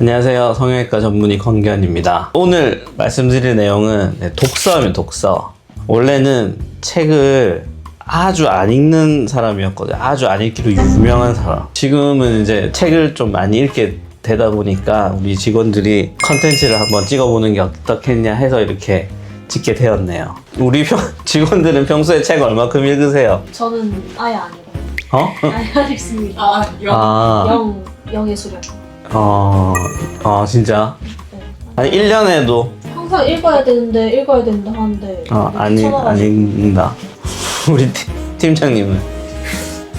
안녕하세요. 성형외과 전문의 권기현입니다. 오늘 말씀드릴 내용은 독서하면 독서. 원래는 책을 아주 안 읽는 사람이었거든요. 아주 안 읽기로 유명한 사람. 지금은 이제 책을 좀 많이 읽게 되다 보니까 우리 직원들이 컨텐츠를 한번 찍어보는 게 어떻겠냐 해서 이렇게 찍게 되었네요. 우리 직원들은 평소에 책 얼마큼 읽으세요? 저는 아예 안 읽어요. 아예 안 읽습니다. 영의 수련. 진짜? 네. 아니 1년에도 항상 읽어야 되는데 하는데 안 읽는다. 우리 팀장님은?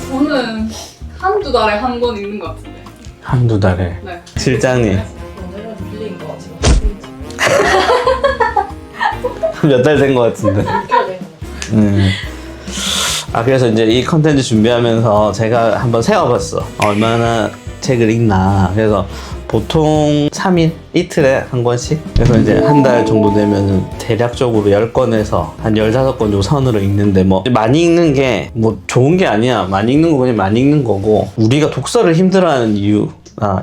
저는 한두 달에 한 권 읽는 것 같은데. 한두 달에? 네. 실장님? 오늘은 빌린 거 지금. 몇 달 된 것 같은데. 그래서 이제 이 컨텐츠 준비하면서 제가 한번 세어봤어. 얼마나 책을 읽나. 그래서 보통 3일? 이틀에 한 권씩? 그래서 이제 한 달 정도 되면은 대략적으로 10권에서 한 15권 정도 선으로 읽는데, 뭐 많이 읽는 게 뭐 좋은 게 아니야. 많이 읽는 거 그냥 많이 읽는 거고, 우리가 독서를 힘들어하는 이유,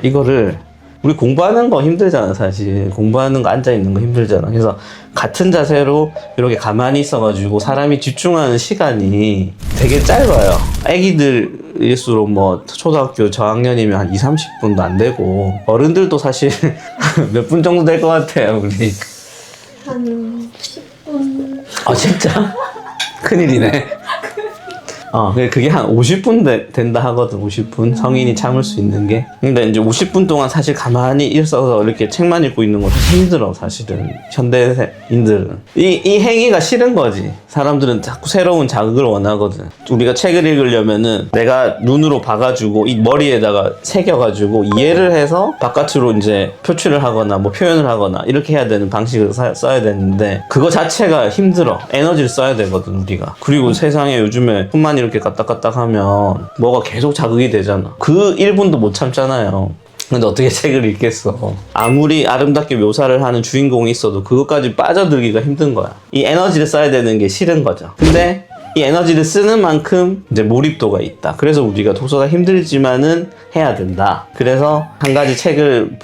이거를 우리 공부하는 거 힘들잖아. 사실 공부하는 거 앉아있는 거 힘들잖아. 그래서 같은 자세로 이렇게 가만히 있어가지고 사람이 집중하는 시간이 되게 짧아요. 애기들일수록 뭐 초등학교 저학년이면 한 20-30분도 안 되고, 어른들도 사실 몇 분 정도 될 것 같아요. 우리 한 10분. 진짜? 큰일이네. 그게 한 50분 된다 하거든. 50분. 성인이 참을 수 있는 게. 근데 이제 50분 동안 사실 가만히 있어서 이렇게 책만 읽고 있는 건 힘들어, 사실은. 현대인들은. 이 행위가 싫은 거지. 사람들은 자꾸 새로운 자극을 원하거든. 우리가 책을 읽으려면은 내가 눈으로 봐가지고 이 머리에다가 새겨가지고 이해를 해서 바깥으로 이제 표출을 하거나 뭐 표현을 하거나 이렇게 해야 되는 방식을 써야 되는데, 그거 자체가 힘들어. 에너지를 써야 되거든, 우리가. 그리고 세상에 요즘에 손만 이렇게 까딱까딱 하면 뭐가 계속 자극이 되잖아. 그 1분도 못 참잖아요. 근데 어떻게 책을 읽겠어. 아무리 아름답게 묘사를 하는 주인공이 있어도 그것까지 빠져들기가 힘든 거야. 이 에너지를 써야 되는 게 싫은 거죠. 근데 이 에너지를 쓰는 만큼 이제 몰입도가 있다. 그래서 우리가 독서가 힘들지만은 해야 된다. 그래서 한 가지 책을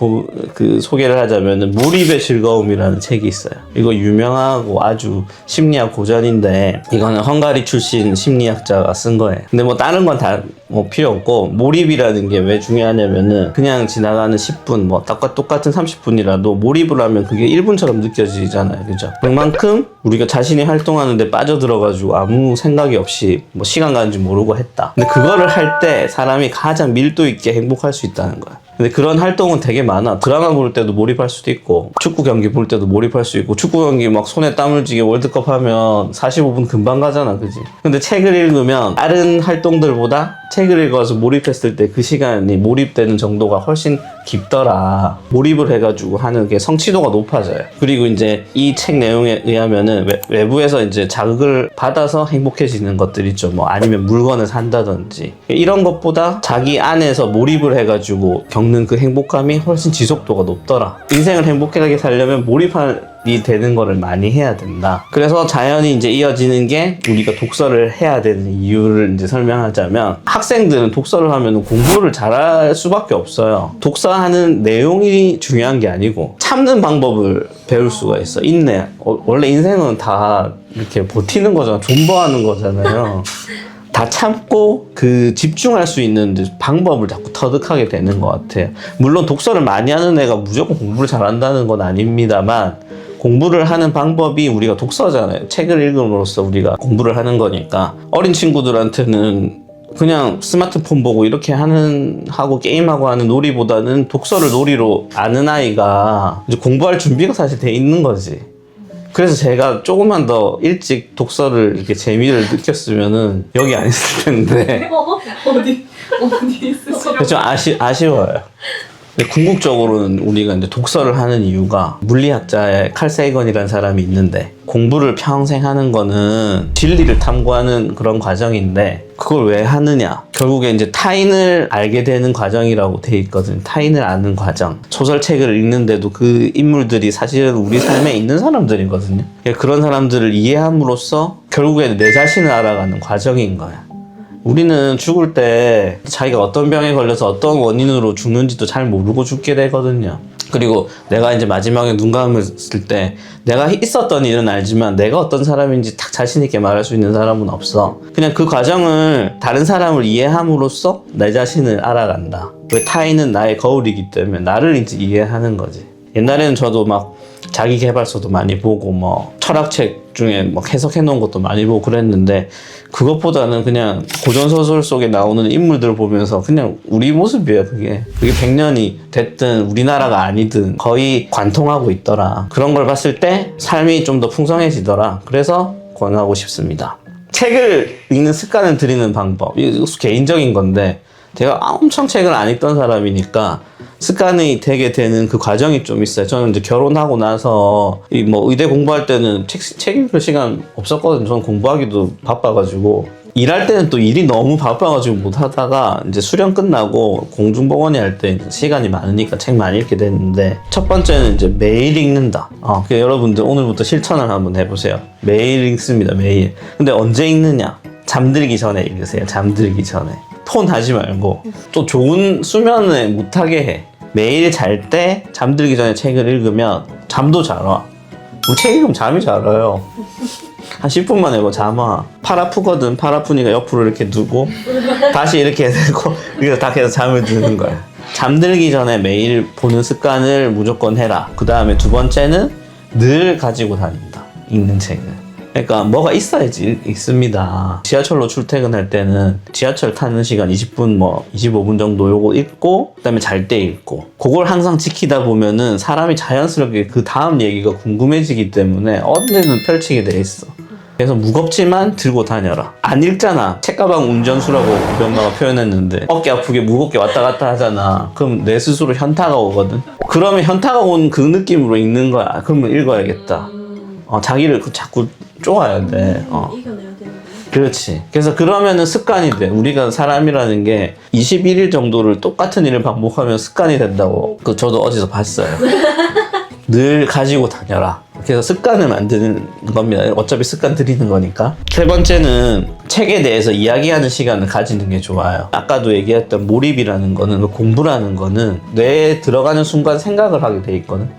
소개를 하자면은 몰입의 즐거움이라는 책이 있어요. 이거 유명하고 아주 심리학 고전인데, 이거는 헝가리 출신 심리학자가 쓴 거예요. 근데 뭐 다른 건 다 뭐 필요 없고, 몰입이라는 게 왜 중요하냐면은 그냥 지나가는 10분 뭐 똑같은 30분이라도 몰입을 하면 그게 1분처럼 느껴지잖아요. 그죠? 그만큼 우리가 자신이 활동하는데 빠져들어가지고 아무 생각이 없이 뭐 시간 가는지 모르고 했다. 근데 그거를 할 때 사람이 가장 밀도 있게 행복할 수 있다는 거야. 근데 그런 활동은 되게 많아. 드라마 볼 때도 몰입할 수도 있고, 축구 경기 볼 때도 몰입할 수 있고, 축구 경기 막 손에 땀을 쥐게 월드컵 하면 45분 금방 가잖아. 그지? 근데 책을 읽으면 다른 활동들보다 책을 읽어서 몰입했을 때 그 시간이 몰입되는 정도가 훨씬 깊더라. 몰입을 해가지고 하는 게 성취도가 높아져요. 그리고 이제 이 책 내용에 의하면은 외부에서 이제 자극을 받아서 행복해지는 것들 있죠. 뭐 아니면 물건을 산다든지, 이런 것보다 자기 안에서 몰입을 해가지고 겪는 그 행복감이 훨씬 지속도가 높더라. 인생을 행복하게 살려면 몰입이 되는 거를 많이 해야 된다. 그래서 자연히 이제 이어지는 게, 우리가 독서를 해야 되는 이유를 이제 설명하자면, 학생들은 독서를 하면 공부를 잘할 수밖에 없어요. 독서하는 내용이 중요한 게 아니고 참는 방법을 배울 수가 있어. 인내. 원래 인생은 다 이렇게 버티는 거잖아. 존버하는 거잖아요. 다 참고 집중할 수 있는 방법을 자꾸 터득하게 되는 것 같아요. 물론 독서를 많이 하는 애가 무조건 공부를 잘한다는 건 아닙니다만, 공부를 하는 방법이 우리가 독서잖아요. 책을 읽음으로써 우리가 공부를 하는 거니까. 어린 친구들한테는 그냥 스마트폰 보고 이렇게 하고 게임하고 하는 놀이보다는 독서를 놀이로 아는 아이가 이제 공부할 준비가 사실 돼 있는 거지. 그래서 제가 조금만 더 일찍 독서를 이렇게 재미를 느꼈으면은 여기 안 있을 텐데. 어디 있으시려고? 좀 아쉬워요. 궁극적으로는 우리가 이제 독서를 하는 이유가, 물리학자의 칼 세이건이라는 사람이 있는데, 공부를 평생 하는 거는 진리를 탐구하는 그런 과정인데, 그걸 왜 하느냐? 결국에 이제 타인을 알게 되는 과정이라고 돼 있거든. 타인을 아는 과정. 소설책을 읽는데도 그 인물들이 사실은 우리 삶에 있는 사람들이거든요. 그런 사람들을 이해함으로써 결국에 내 자신을 알아가는 과정인 거야. 우리는 죽을 때 자기가 어떤 병에 걸려서 어떤 원인으로 죽는지도 잘 모르고 죽게 되거든요. 그리고 내가 이제 마지막에 눈 감았을 때 내가 있었던 일은 알지만 내가 어떤 사람인지 딱 자신있게 말할 수 있는 사람은 없어. 그냥 그 과정을 다른 사람을 이해함으로써 내 자신을 알아간다. 왜 타인은 나의 거울이기 때문에 나를 이제 이해하는 거지. 옛날에는 저도 막 자기 개발서도 많이 보고 뭐 철학책 중에 막 해석해 놓은 것도 많이 보고 그랬는데 그것보다는 그냥 고전소설 속에 나오는 인물들을 보면서 그냥 우리 모습이에요. 그게 100년이 됐든 우리나라가 아니든 거의 관통하고 있더라. 그런 걸 봤을 때 삶이 좀 더 풍성해지더라. 그래서 권하고 싶습니다. 책을 읽는 습관을 들이는 방법, 이거 개인적인 건데 제가 엄청 책을 안 읽던 사람이니까 습관이 되게 되는 그 과정이 좀 있어요. 저는 이제 결혼하고 나서 이 뭐 의대 공부할 때는 책 읽을 시간 없었거든요. 저는 공부하기도 바빠가지고 일할 때는 또 일이 너무 바빠가지고 못 하다가 이제 수련 끝나고 공중보건이 할 때 시간이 많으니까 책 많이 읽게 됐는데 첫 번째는 이제 매일 읽는다. 그러니까 여러분들 오늘부터 실천을 한번 해보세요. 매일 읽습니다. 매일. 근데 언제 읽느냐? 잠들기 전에 읽으세요. 잠들기 전에. 폰 하지 말고 또 좋은 수면을 못하게 해. 매일 잘 때 잠들기 전에 책을 읽으면 잠도 잘 와. 뭐 책 읽으면 잠이 잘 와요. 한 10분만 해봐. 잠 와. 팔 아프거든. 팔 아프니까 옆으로 이렇게 두고 다시 이렇게 되고 이렇게 딱 해서 잠을 드는 거야. 잠들기 전에 매일 보는 습관을 무조건 해라. 그 다음에 두 번째는 늘 가지고 다닌다. 읽는 책을. 그러니까 뭐가 있어야지 읽습니다. 지하철로 출퇴근할 때는 지하철 타는 시간 20분 25분 정도 요거 읽고 그다음에 잘 때 읽고 그걸 항상 지키다 보면은 사람이 자연스럽게 그 다음 얘기가 궁금해지기 때문에 언제든 펼치게 돼 있어. 그래서 무겁지만 들고 다녀라. 안 읽잖아. 책가방 운전수라고 우리 엄마가 표현했는데 어깨 아프게 무겁게 왔다 갔다 하잖아. 그럼 내 스스로 현타가 오거든. 그러면 현타가 온 그 느낌으로 읽는 거야. 그러면 읽어야겠다. 자기를 자꾸 쪼아야 돼. 이겨내야 되는데. 그렇지. 그래서 그러면은 습관이 돼. 우리가 사람이라는 게 21일 정도를 똑같은 일을 반복하면 습관이 된다고. 저도 어디서 봤어요. 늘 가지고 다녀라. 그래서 습관을 만드는 겁니다. 어차피 습관 들이는 거니까. 세 번째는 책에 대해서 이야기하는 시간을 가지는 게 좋아요. 아까도 얘기했던 몰입이라는 거는, 공부라는 거는 뇌에 들어가는 순간 생각을 하게 돼 있거든.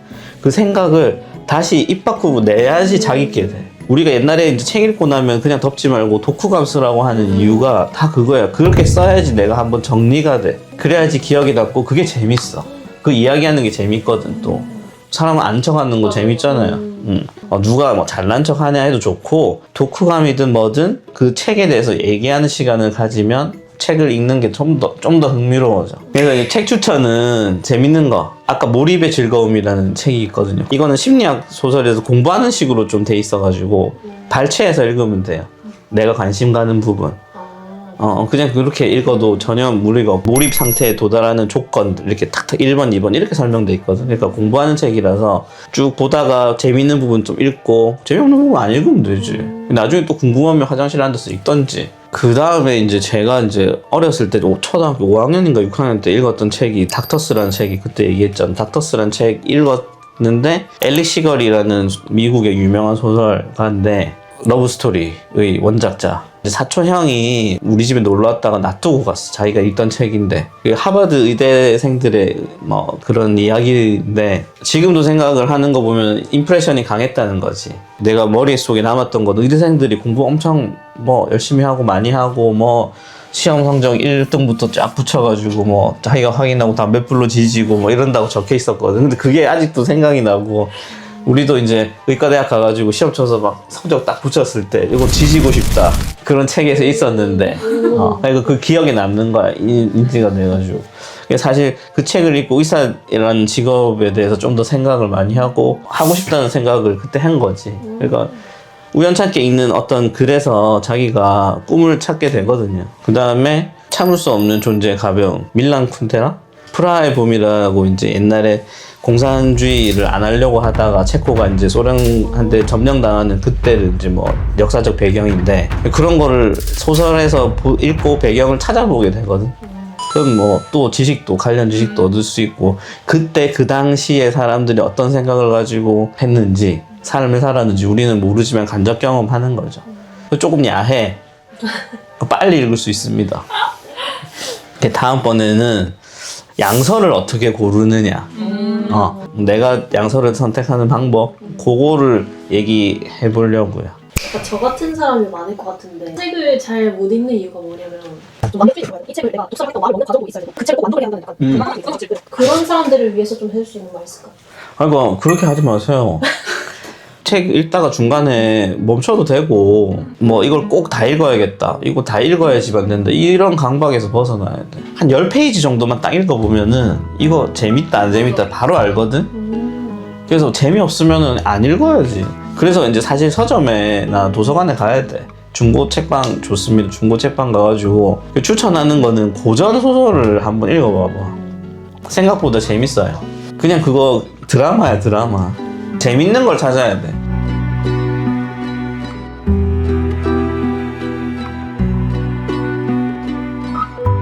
그 생각을 다시 입 밖으로 내야지 자기께 돼. 우리가 옛날에 이제 책 읽고 나면 그냥 덮지 말고 독후감 쓰라고 하는 이유가 다 그거야. 그렇게 써야지 내가 한번 정리가 돼. 그래야지 기억이 남고 그게 재밌어. 그 이야기하는 게 재밌거든 또. 사람은 아는 척하는 거 재밌잖아요. 누가 뭐 잘난 척 하냐 해도 좋고 독후감이든 뭐든 그 책에 대해서 얘기하는 시간을 가지면 책을 읽는 게 좀 더 흥미로워져. 그래서 이 책 추천은 재밌는 거. 아까 몰입의 즐거움이라는 책이 있거든요. 이거는 심리학 소설에서 공부하는 식으로 좀 돼 있어가지고 발췌해서 읽으면 돼요. 내가 관심 가는 부분. 그냥 그렇게 읽어도 전혀 무리가 없고 몰입 상태에 도달하는 조건들 이렇게 탁탁 1번, 2번 이렇게 설명돼 있거든. 그러니까 공부하는 책이라서 쭉 보다가 재밌는 부분 좀 읽고 재미없는 부분 안 읽으면 되지. 나중에 또 궁금하면 화장실에 앉아서 읽던지. 그 다음에 이제 제가 이제 어렸을 때 초등학교 5학년인가 6학년 때 읽었던 책이 닥터스라는 책이 그때 얘기했잖아. 닥터스라는 책 읽었는데 엘리 시걸이라는 미국의 유명한 소설가인데 러브스토리의 원작자. 사촌 형이 우리 집에 놀러 왔다가 놔두고 갔어. 자기가 읽던 책인데. 하버드 의대생들의 뭐 그런 이야기인데 지금도 생각을 하는 거 보면 임프레션이 강했다는 거지. 내가 머릿속에 남았던 건 의대생들이 공부 엄청 뭐 열심히 하고 많이 하고 뭐 시험 성적 1등부터 쫙 붙여가지고 뭐 자기가 확인하고 담배불로 지지고 뭐 이런다고 적혀 있었거든. 근데 그게 아직도 생각이 나고 우리도 이제 의과대학 가가지고 시험 쳐서 막 성적 딱 붙였을 때 이거 지지고 싶다 그런 책에서 있었는데 그러니까 그 기억에 남는 거야. 인지가 돼가지고. 사실 그 책을 읽고 의사라는 직업에 대해서 좀 더 생각을 많이 하고 싶다는 생각을 그때 한 거지. 그러니까 우연찮게 읽는 어떤 글에서 자기가 꿈을 찾게 되거든요. 그 다음에 참을 수 없는 존재의 가벼움, 밀란 쿤테라? 프라하의 봄이라고 이제 옛날에 공산주의를 안 하려고 하다가 체코가 이제 소련한테 점령당하는 그때를 이제 뭐 역사적 배경인데 그런 거를 소설에서 읽고 배경을 찾아보게 되거든. 그럼 뭐 또 지식도 관련 지식도 얻을 수 있고 그때 그 당시에 사람들이 어떤 생각을 가지고 했는지 삶을 살았는지 우리는 모르지만 간접 경험하는 거죠. 조금 야해. 빨리 읽을 수 있습니다. 다음번에는 양서를 어떻게 고르느냐. 내가 양서를 선택하는 방법, 그거를 얘기해 보려고요. 약간 저 같은 사람이 많을 것 같은데 책을 잘 못 읽는 이유가 뭐냐면 좀 완벽주의 좋아요. 이 책을 내가 독서를 했던 마음이 없는 가져오고 있어야 되고 그 책을 꼭 완독해야 한다는 약간 그런 사람들을 위해서 좀 해줄 수 있는 말 있을까? 그러니까 그렇게 하지 마세요. 책 읽다가 중간에 멈춰도 되고 뭐 이걸 꼭 다 읽어야겠다, 이거 다 읽어야지만 된다, 이런 강박에서 벗어나야 돼. 한 10페이지 정도만 딱 읽어보면은 이거 재밌다 안 재밌다 바로 알거든. 그래서 재미없으면은 안 읽어야지. 그래서 이제 사실 서점에나 도서관에 가야 돼. 중고 책방 좋습니다. 중고 책방 가가지고 추천하는 거는 고전 소설을 한번 읽어봐봐. 생각보다 재밌어요. 그냥 그거 드라마야, 드라마. 재밌는 걸 찾아야 돼.